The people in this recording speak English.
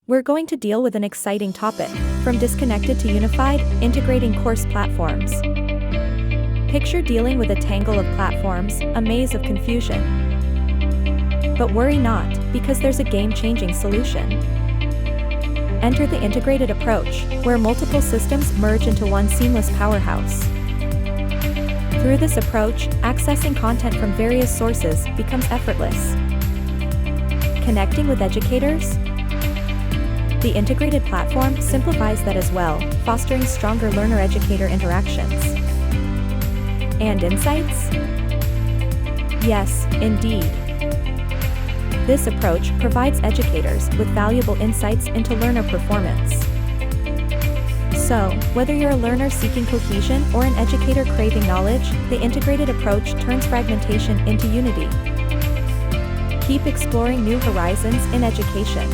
We're going to deal with an exciting topic, from disconnected to unified, integrating course platforms. Picture dealing with a tangle of platforms, a maze of confusion. But worry not, because there's a game-changing solution. Enter the integrated approach, where multiple systems merge into one seamless powerhouse. Through this approach, accessing content from various sources becomes effortless. Connecting with educators? The integrated platform simplifies that as well, fostering stronger learner-educator interactions. And insights? Yes, indeed. This approach provides educators with valuable insights into learner performance. So, whether you're a learner seeking cohesion or an educator craving knowledge, the integrated approach turns fragmentation into unity. Keep exploring new horizons in education.